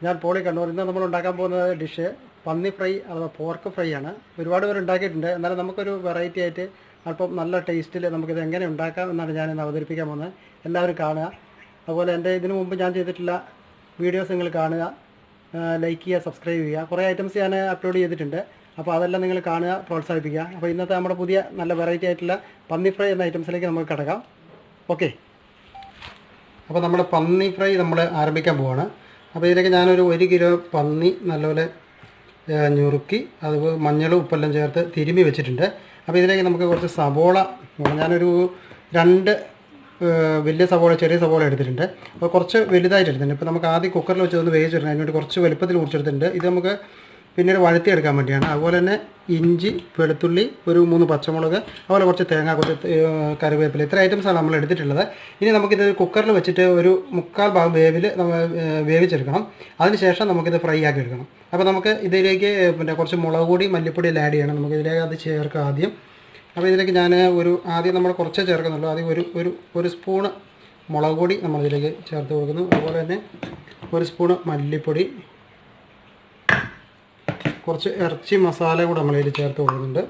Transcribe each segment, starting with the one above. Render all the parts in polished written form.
ഞാൻ പോളി കണ്ണൂർ. ഇന്ന് നമ്മൾ ഉണ്ടാക്കാൻ പോകുന്ന ഡിഷ് പന്നി ഫ്രൈ അഥവാ പോർക്ക് ഫ്രൈ ആണ്. ഒരുപാട് പേർ ഉണ്ടാക്കിയിട്ടുണ്ട്. എന്നാലും നമുക്കൊരു വെറൈറ്റി ആയിട്ട് അല്പം നല്ല ടേസ്റ്റിൽ നമുക്കിത് എങ്ങനെ ഉണ്ടാക്കാം എന്നാണ് ഞാനിന്ന് അവതരിപ്പിക്കാൻ പോകുന്നത്. എല്ലാവരും കാണുക. അതുപോലെ എൻ്റെ ഇതിനു മുമ്പ് ഞാൻ ചെയ്തിട്ടുള്ള വീഡിയോസ് നിങ്ങൾ കാണുക, ലൈക്ക് ചെയ്യുക, സബ്സ്ക്രൈബ് ചെയ്യുക. കുറേ ഐറ്റംസ് ഞാൻ അപ്ലോഡ് ചെയ്തിട്ടുണ്ട്. അപ്പോൾ അതെല്ലാം നിങ്ങൾ കാണുക, പ്രോത്സാഹിപ്പിക്കുക. അപ്പോൾ ഇന്നത്തെ നമ്മുടെ പുതിയ നല്ല വെറൈറ്റി ആയിട്ടുള്ള പന്നി ഫ്രൈ എന്ന ഐറ്റംസിലേക്ക് നമുക്ക് കിടക്കാം. ഓക്കെ, അപ്പോൾ നമ്മുടെ പന്നി ഫ്രൈ നമ്മൾ ആരംഭിക്കാൻ പോവുകയാണ്. അപ്പോൾ ഇതിലേക്ക് ഞാനൊരു 1 കിലോ പന്നി നല്ലപോലെ ഞുറുക്കി അതുപോലെ മഞ്ഞളും ഉപ്പെല്ലാം ചേർത്ത് തിരുമ്മി വെച്ചിട്ടുണ്ട്. അപ്പോൾ ഇതിലേക്ക് നമുക്ക് കുറച്ച് സവോള, ഞാനൊരു 2 വലിയ സവോള, ചെറിയ സവോള എടുത്തിട്ടുണ്ട്. അപ്പോൾ കുറച്ച് വലുതായിട്ട് എടുത്തിട്ടുണ്ട്. ഇപ്പോൾ നമുക്ക് ആദ്യം കുക്കറിൽ വെച്ച് ഒന്ന് വേവിച്ചിട്ടുണ്ട്. അതിന് വേണ്ടി കുറച്ച് വലുപ്പത്തിൽ മുറിച്ചെടുത്തിട്ടുണ്ട്. ഇത് നമുക്ക് പിന്നീട് വഴറ്റിയെടുക്കാൻ വേണ്ടിയാണ്. അതുപോലെ തന്നെ ഇഞ്ചി, വെളുത്തുള്ളി, ഒരു 3 പച്ചമുളക്, അതുപോലെ കുറച്ച് തേങ്ങ, കുറച്ച് കറിവേപ്പില, ഇത്ര ഐറ്റംസാണ് നമ്മൾ എടുത്തിട്ടുള്ളത്. ഇനി നമുക്കിത് കുക്കറിൽ വെച്ചിട്ട് ഒരു 1/4 ഭാഗം നമ്മൾ വേവിച്ചെടുക്കണം. അതിനുശേഷം നമുക്കിത് ഫ്രൈ ആക്കി എടുക്കണം. അപ്പോൾ നമുക്ക് ഇതിലേക്ക് പിന്നെ കുറച്ച് മുളക് പൊടി, മല്ലിപ്പൊടി എല്ലാം ആഡ് ചെയ്യണം. നമുക്ക് ഇതിലേക്ക് അത് ചേർക്കാം ആദ്യം. അപ്പോൾ ഇതിലേക്ക് ഞാൻ ആദ്യം നമ്മൾ കുറച്ചേ ചേർക്കുന്നുള്ളൂ. ആദ്യം ഒരു സ്പൂണ് മുളക് പൊടി നമ്മളിതിലേക്ക് ചേർത്ത് കൊടുക്കുന്നു. അതുപോലെ തന്നെ 1 സ്പൂണ് മല്ലിപ്പൊടി, കുറച്ച് ഇറച്ചി മസാല കൂടെ നമ്മളിതിൽ ചേർത്ത് കൊടുക്കുന്നുണ്ട്.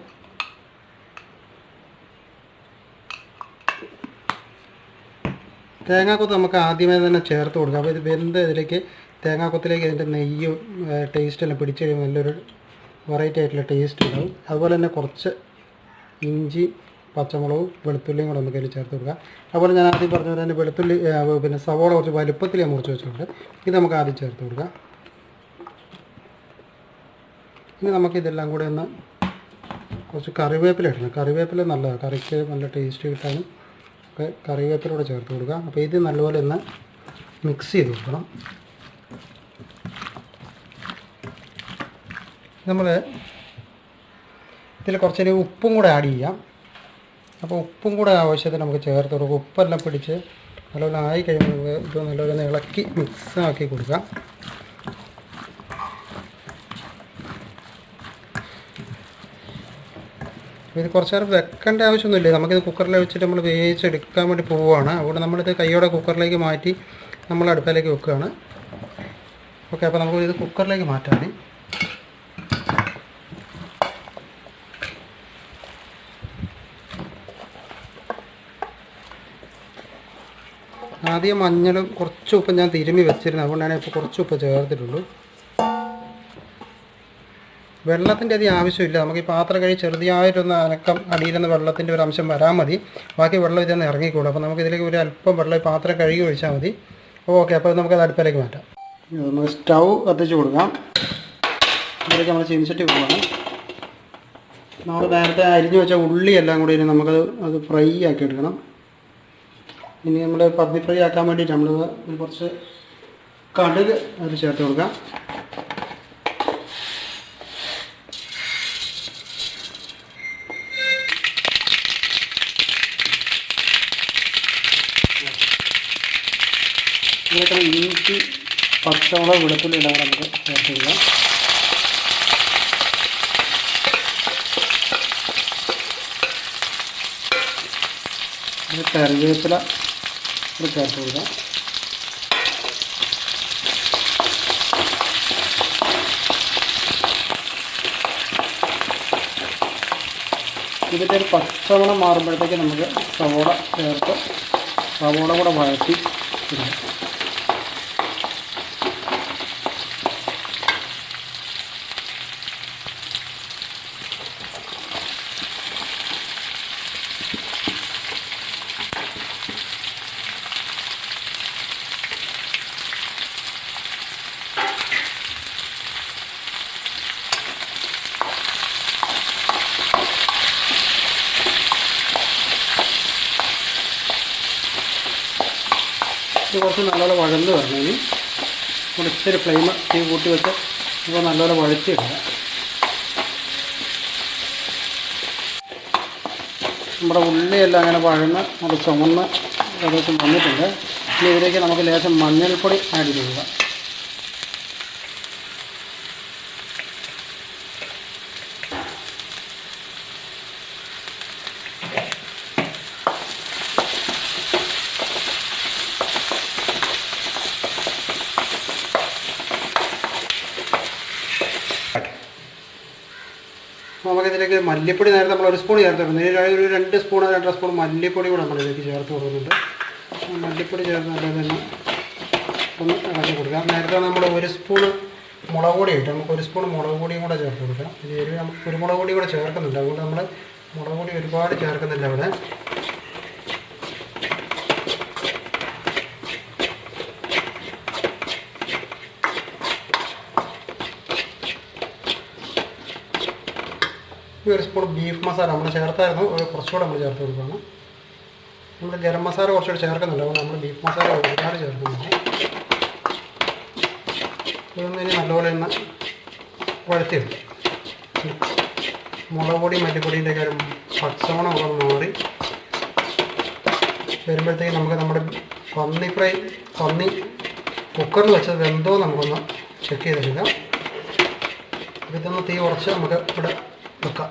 തേങ്ങാക്കൊത്ത് നമുക്ക് ആദ്യമേ തന്നെ ചേർത്ത് കൊടുക്കാം. അപ്പോൾ ഇത് വെന്ത് ഇതിലേക്ക് തേങ്ങാക്കൊത്തിലേക്ക് ഇതിൻ്റെ നെയ്യും ടേസ്റ്റെല്ലാം പിടിച്ച് കഴിയുമ്പോൾ നല്ലൊരു വെറൈറ്റി ആയിട്ടുള്ള ടേസ്റ്റ് ഉണ്ടാവും. അതുപോലെ തന്നെ കുറച്ച് ഇഞ്ചി, പച്ചമുളകും വെളുത്തുള്ളിയും കൂടെ നമുക്ക് അതിൽ ചേർത്ത് കൊടുക്കാം. അതുപോലെ ഞാൻ ആദ്യം പറഞ്ഞ പോലെ തന്നെ വെളുത്തുള്ളി പിന്നെ സവോള കുറച്ച് വലുപ്പത്തിൽ ഞാൻ മുറിച്ച് വെച്ചിട്ടുണ്ട്. ഇത് നമുക്ക് ആദ്യം ചേർത്ത് കൊടുക്കാം. ഇനി നമുക്കിതെല്ലാം കൂടെ ഒന്ന് കുറച്ച് കറിവേപ്പില ഇടണം. കറിവേപ്പില നല്ലതാണ്, കറിക്ക് നല്ല ടേസ്റ്റ് കിട്ടാനും ഒക്കെ കറിവേപ്പില കൂടെ ചേർത്ത് കൊടുക്കാം. അപ്പോൾ ഇത് നല്ലപോലെ ഒന്ന് മിക്സ് ചെയ്ത് കൊടുക്കണം. നമ്മൾ ഇതിൽ കുറച്ച് ഉപ്പും കൂടെ ആഡ് ചെയ്യാം. അപ്പോൾ ഉപ്പും കൂടെ ആവശ്യത്തിന് നമുക്ക് ചേർത്ത് കൊടുക്കും. ഉപ്പെല്ലാം പിടിച്ച് നല്ലപോലെ ആയി കഴിയുമ്പോൾ ഇത് നല്ലപോലെ ഇളക്കി മിക്സ് ആക്കി കൊടുക്കാം. ഇത് കുറച്ച് നേരം വെക്കേണ്ട ആവശ്യമൊന്നുമില്ല. നമുക്കിത് കുക്കറിൽ വെച്ചിട്ട് നമ്മൾ വേവിച്ചെടുക്കാൻ വേണ്ടി പോവുകയാണ്. അതുകൊണ്ട് നമ്മളിത് കൈയോടെ കുക്കറിലേക്ക് മാറ്റി നമ്മൾ അടുപ്പിലേക്ക് വെക്കുകയാണ്. ഓക്കെ, അപ്പോൾ നമുക്ക് ഇത് കുക്കറിലേക്ക് മാറ്റാം. ആദ്യം മഞ്ഞളും കുറച്ച് ഉപ്പും ഞാൻ തിരുമ്മി വെച്ചിരുന്നു. അതുകൊണ്ടാണ് ഇപ്പോൾ കുറച്ച് ഉപ്പ് ചേർത്തിട്ടുള്ളൂ. വെള്ളത്തിൻ്റെ അധികം ആവശ്യമില്ല. നമുക്ക് ഈ പാത്രം കഴിച്ച് ചെറുതായിട്ടൊന്ന് അനക്കം അടിയിലെന്ന് വെള്ളത്തിൻ്റെ ഒരു അംശം വരാൻ മതി. ബാക്കി വെള്ളം ഇതൊന്ന് ഇറങ്ങിക്കോളും. അപ്പോൾ നമുക്കിതിലേക്ക് ഒരു അല്പം വെള്ളം ഈ പാത്രം കഴുകി ഒഴിച്ചാൽ മതി. ഓക്കെ, അപ്പോൾ നമുക്കത് അടുപ്പിലേക്ക് മാറ്റാം. നമുക്ക് സ്റ്റൗ കത്തിച്ച് കൊടുക്കാം. ഇതിലേക്ക് നമ്മൾ ചീനിച്ചട്ടി പോകണം. നമ്മൾ നേരത്തെ അരിഞ്ഞു വെച്ച ഉള്ളി എല്ലാം കൂടി ഇനി നമുക്കത് ഫ്രൈ ആക്കി എടുക്കണം. ഇനി നമ്മൾ പന്നി ഫ്രൈ ആക്കാൻ വേണ്ടിയിട്ട് നമ്മൾ കുറച്ച് കടുക് അത് ചേർത്ത് കൊടുക്കാം. ഇതിലേക്ക് ഇഞ്ചി, പച്ചമുളക്, വെളുത്തുള്ളി എല്ലാം നമുക്ക് ചേർത്ത് കൊടുക്കാം. കറിവേപ്പില ചേർത്ത് കൊടുക്കാം. ഇതിൻ്റെ ഒരു പച്ചമണം മാറുമ്പോഴത്തേക്ക് നമുക്ക് സവോള ചേർത്ത് സവോള കൂടെ വഴറ്റി ഇടാം. ഇത് കുറച്ച് നല്ലപോലെ വഴന്ന് വരണം. ഇനി നമ്മൾ ഇച്ചിരി ഫ്ലെയിം തീ കൂട്ടി വെച്ച് ഇപ്പോൾ നല്ലപോലെ വഴറ്റിയിടുക. നമ്മുടെ ഉള്ളിയെല്ലാം അങ്ങനെ വഴന്ന് അത് ചുമന്ന് ഏകദേശം വന്നിട്ടുണ്ട്. ഇനി ഇതിലേക്ക് നമുക്ക് ലേശം മഞ്ഞൾപ്പൊടി ആഡ് ചെയ്യുക. നമുക്കിതിലേക്ക് മല്ലിപ്പൊടി നേരത്തെ നമ്മൾ ഒരു സ്പൂൺ ചേർത്ത് കൊടുക്കുന്നത്, ഒരു 2 സ്പൂൺ 2.5 സ്പൂൺ മല്ലിപ്പൊടി കൂടെ നമ്മളിതിലേക്ക് ചേർത്ത് കൊടുക്കുന്നുണ്ട്. മല്ലിപ്പൊടി ചേർത്ത് നല്ല തന്നെ ഒന്ന് ഇളക്കി കൊടുക്കാം. നേരത്തെ നമ്മൾ 1 സ്പൂൺ മുളക് പൊടി ഇട്ട് നമുക്ക് 1 സ്പൂൺ മുളക് പൊടിയും കൂടെ ചേർത്ത് കൊടുക്കാം. ഇത് എരിവ് നമുക്ക് കുരുമുളക് പൊടി കൂടെ ചേർക്കുന്നുണ്ട്, അതുകൊണ്ട് നമ്മൾ മുളക് പൊടി ഒരുപാട് ചേർക്കുന്നില്ല അവിടെ. ഈ 1 സ്പൂൺ ബീഫ് മസാല നമ്മൾ ചേർത്തായിരുന്നു, കുറച്ചുകൂടെ നമ്മൾ ചേർത്ത് കൊടുക്കുകയാണ്. നമ്മൾ ഗരം മസാല കുറച്ചുകൂടെ ചേർക്കുന്നുണ്ട്, അതുകൊണ്ട് നമ്മൾ ബീഫ് മസാല ഒരുപാട് ചേർക്കുന്നുണ്ട്. ഇതൊന്നും ഇനി നല്ലപോലെ ഒന്ന് വഴറ്റിയെടുക്കും. മുളക് പൊടി മല്ലിപ്പൊടിൻ്റെ കാര്യം പച്ചമണമൊക്കെ മാറി വരുമ്പോഴത്തേക്ക് നമുക്ക് നമ്മുടെ പന്നി കുക്കറിൽ വെച്ചത് വെന്തോ നമുക്കൊന്ന് ചെക്ക് ചെയ്തെടുക്കാം. അപ്പോൾ ഇതൊന്ന് തീ കുറച്ച് നമുക്ക് ഇവിടെ വെക്കാം.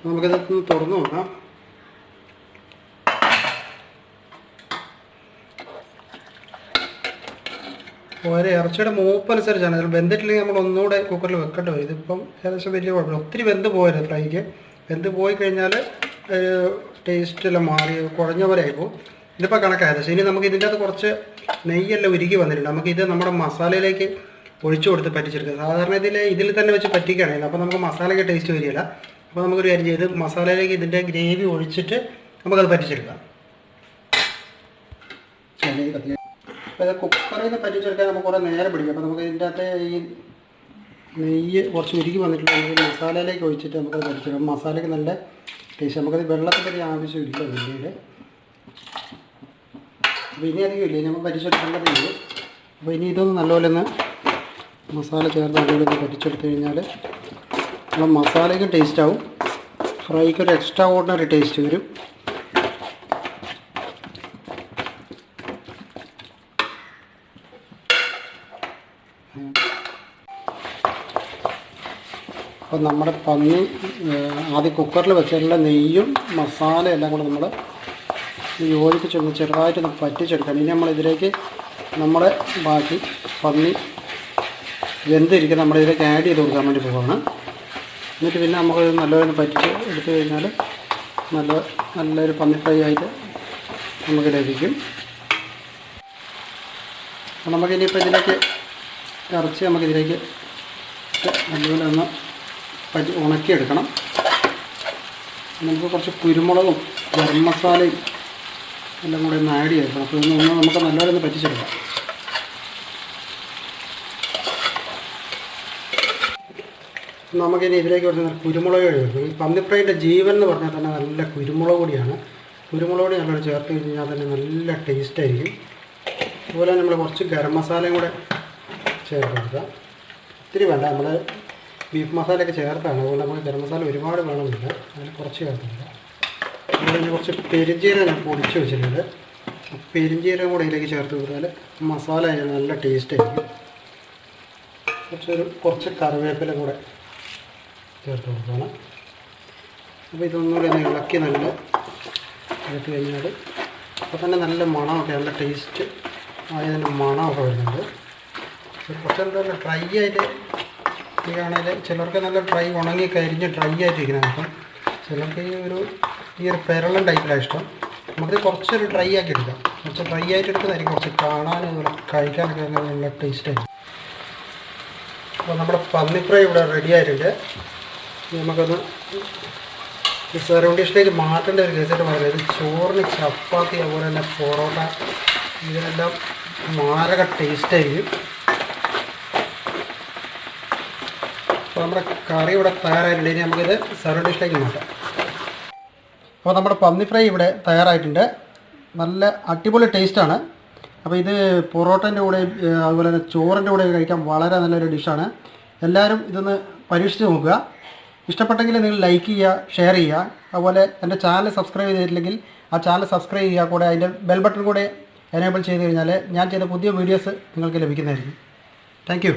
നമുക്കിതൊന്ന് തുറന്ന് നോക്കാം. ഒരു ഇറച്ചിയുടെ മൂപ്പനുസരിച്ചാണ്, ഇതിൽ വെന്തിട്ടില്ലെങ്കിൽ നമ്മൾ ഒന്നുകൂടെ കുക്കറിൽ വെക്കേണ്ടി വരും. ഇതിപ്പം ഏകദേശം വലിയ കുഴപ്പമില്ല, ഒത്തിരി വെന്ത് പോകരുത്. ഫ്രൈക്ക് വെന്ത് പോയി കഴിഞ്ഞാൽ ടേസ്റ്റെല്ലാം മാറി കുഴഞ്ഞ പോലെ ആയിപ്പോൾ. ഇതിപ്പോൾ കണക്കായത്. ഇനി നമുക്ക് ഇതിൻ്റെ അകത്ത് കുറച്ച് നെയ്യെല്ലാം ഉരുക്കി വന്നിട്ടുണ്ട്. നമുക്കിത് നമ്മുടെ മസാലയിലേക്ക് ഒഴിച്ചു കൊടുത്ത് പറ്റിച്ചെടുക്കുക. സാധാരണ ഇതിൽ തന്നെ വെച്ച് പറ്റിക്കുകയാണെങ്കിൽ അപ്പോൾ നമുക്ക് മസാലയ്ക്ക് ടേസ്റ്റ് വരികയില്ല. അപ്പോൾ നമുക്കൊരു കാര്യം ചെയ്ത് മസാലയിലേക്ക് ഇതിൻ്റെ ഗ്രേവി ഒഴിച്ചിട്ട് നമുക്കത് പറ്റിച്ചെടുക്കാം. അപ്പോൾ ഇത് കുക്കറിൽ നിന്ന് പറ്റിച്ചെടുക്കാൻ നമുക്ക് കുറേ നേരം പിടിക്കും. അപ്പോൾ നമുക്ക് ഇതിൻ്റെ അകത്ത് ഈ നെയ്യ് കുറച്ച് ഉരുക്കി വന്നിട്ടുണ്ടെങ്കിൽ മസാലയിലേക്ക് ഒഴിച്ചിട്ട് നമുക്കത് പറ്റിച്ചെടുക്കാം. മസാലയ്ക്ക് നല്ല ടേസ്റ്റ്. നമുക്കത് വെള്ളത്തിൻ്റെ ആവശ്യമില്ല വലിയ. അപ്പോൾ ഇനി അധികം ഇല്ല, നമുക്ക് പറ്റിച്ചെടുക്കേണ്ടതില്ല. അപ്പോൾ ഇനി ഇതൊന്ന് നല്ലപോലെ ഒന്ന് മസാല ചേർത്ത് നല്ലപോലെ ഒന്ന് പറ്റിച്ചെടുത്ത് കഴിഞ്ഞാൽ നമ്മുടെ മസാലയ്ക്ക് ടേസ്റ്റ് ആവും, ഫ്രൈക്ക് ഒരു എക്സ്ട്രാ ഓർഡിനറി ടേസ്റ്റ് വരും. അപ്പോൾ നമ്മുടെ പന്നി ആദ്യം കുക്കറിൽ വെച്ചുള്ള നെയ്യും മസാല എല്ലാം കൂടെ നമ്മൾ യോജിപ്പിച്ചൊന്ന് ചെറുതായിട്ടൊന്ന് പറ്റിച്ചെടുക്കണം. ഇനി നമ്മളിതിലേക്ക് നമ്മുടെ ബാക്കി പന്നി വെന്തിരിക്കും നമ്മളിതിലേക്ക് ആഡ് ചെയ്ത് കൊടുക്കാൻ വേണ്ടി പോവുകയാണ്. എന്നിട്ട് പിന്നെ നമുക്ക് നല്ലപോലെ പറ്റിച്ച് എടുത്തു കഴിഞ്ഞാൽ നല്ലൊരു പന്നി ഫ്രൈ ആയിട്ട് നമുക്ക് ലഭിക്കും. അപ്പോൾ നമുക്കിനിയിപ്പോൾ ഇതിലേക്ക് ഇറച്ചി നമുക്കിതിലേക്ക് നല്ലപോലെ ഒന്ന് ഉണക്കിയെടുക്കണം. നമുക്ക് കുറച്ച് കുരുമുളകും ഗരം മസാലയും എല്ലാം കൂടെ ഒന്ന് ആഡ് ചെയ്തെടുക്കണം. അപ്പോൾ ഇതൊന്ന് നമുക്ക് നല്ലപോലെ ഒന്ന് പറ്റിച്ചെടുക്കാം. നമുക്കിനി ഇതിലേക്ക് കുറച്ച് കുരുമുളക് പൊടി ചേർക്കും. ഈ പന്നിഫ്രൈൻ്റെ ജീവൻ എന്ന് പറഞ്ഞാൽ തന്നെ നല്ല കുരുമുളക് പൊടിയാണ്. കുരുമുളക് പൊടി നല്ലോണം ചേർത്ത് കഴിഞ്ഞാൽ തന്നെ നല്ല ടേസ്റ്റ് ആയിരിക്കും. അതുപോലെ നമ്മൾ കുറച്ച് ഗരം മസാലയും കൂടെ ചേർത്ത് കൊടുക്കുക. ഒത്തിരി വേണ്ട, നമ്മൾ ബീഫ് മസാലയൊക്കെ ചേർത്താണ്, അതുകൊണ്ട് നമുക്ക് ഗരം മസാല ഒരുപാട് വേണമെന്നില്ല, അതിൽ കുറച്ച് ചേർത്തില്ല. അതുപോലെ കുറച്ച് പെരുംജീരകം ഞാൻ പൊടിച്ച് വെച്ചിട്ടുണ്ട്. പെരുംജീരകം കൂടെ ഇതിലേക്ക് ചേർത്ത് കൊടുത്താൽ മസാല നല്ല ടേസ്റ്റ് ആയിരിക്കും. കുറച്ച് കറിവേപ്പില കൂടെ ചേർത്ത് കൊടുക്കണം. അപ്പോൾ ഇതൊന്നുകൂടി ഒന്ന് ഇളക്കി നല്ല ഇളക്കി കഴിഞ്ഞാൽ അപ്പോൾ തന്നെ നല്ല മണമൊക്കെ നല്ല ടേസ്റ്റ് ആയതിൻ്റെ മണമൊക്കെ വരുന്നുണ്ട്. കുറച്ച് നല്ല ഡ്രൈ ആയിട്ട് ഇരിക്കുകയാണെങ്കിൽ ചിലർക്ക് നല്ല ഉണങ്ങി കരിഞ്ഞ് ഡ്രൈ ആയിട്ടിരിക്കുന്നത്. അപ്പം ചിലർക്ക് ഈ ഒരു പെരളം ടൈപ്പിലാണ് ഇഷ്ടം. നമുക്ക് കുറച്ചൊരു ഡ്രൈ ആക്കി എടുക്കാം. കുറച്ച് ഡ്രൈ ആയിട്ട് എടുക്കുന്നതായിരിക്കും കുറച്ച് കാണാനും അതുപോലെ കഴിക്കാനൊക്കെ നല്ല ടേസ്റ്റായിരിക്കും. അപ്പോൾ നമ്മുടെ പന്നി ഫ്രൈ ഇവിടെ റെഡി ആയിട്ടുണ്ട്. നമുക്കൊന്ന് ഈ സെർവിങ് ഡിഷിലേക്ക് മാറ്റേണ്ട ഒരു കേസായിട്ട് പറയുന്നത്, ഇത് ചോറിന് ചപ്പാത്തി അതുപോലെ തന്നെ പൊറോട്ട ഇതിനെല്ലാം മാരക ടേസ്റ്റായിരിക്കും. അപ്പോൾ നമ്മുടെ കറി ഇവിടെ തയ്യാറായിട്ടുണ്ട്. ഇനി നമുക്കിത് സെർവിങ് ഡിഷിലേക്ക് മാറ്റാം. അപ്പോൾ നമ്മുടെ പന്നി ഫ്രൈ ഇവിടെ തയ്യാറായിട്ടുണ്ട്. നല്ല അടിപൊളി ടേസ്റ്റാണ്. അപ്പോൾ ഇത് പൊറോട്ടൻ്റെ കൂടെ അതുപോലെ തന്നെ ചോറിൻ്റെ കൂടെ കഴിക്കാൻ വളരെ നല്ലൊരു ഡിഷാണ്. എല്ലാവരും ഇതൊന്ന് പരീക്ഷിച്ച് നോക്കുക. ഇഷ്ടപ്പെട്ടെങ്കിൽ നിങ്ങൾ ലൈക്ക് ചെയ്യുക, ഷെയർ ചെയ്യുക. അതുപോലെ എൻ്റെ ചാനൽ സബ്സ്ക്രൈബ് ചെയ്തിട്ടില്ലെങ്കിൽ ആ ചാനൽ സബ്സ്ക്രൈബ് ചെയ്യുക. കൂടെ അതിൻ്റെ ബെൽ ബട്ടൺ കൂടെ എനേബിൾ ചെയ്ത് കഴിഞ്ഞാൽ ഞാൻ ചെയ്ത പുതിയ വീഡിയോസ് നിങ്ങൾക്ക് ലഭിക്കുന്നതായിരിക്കും. Thank you.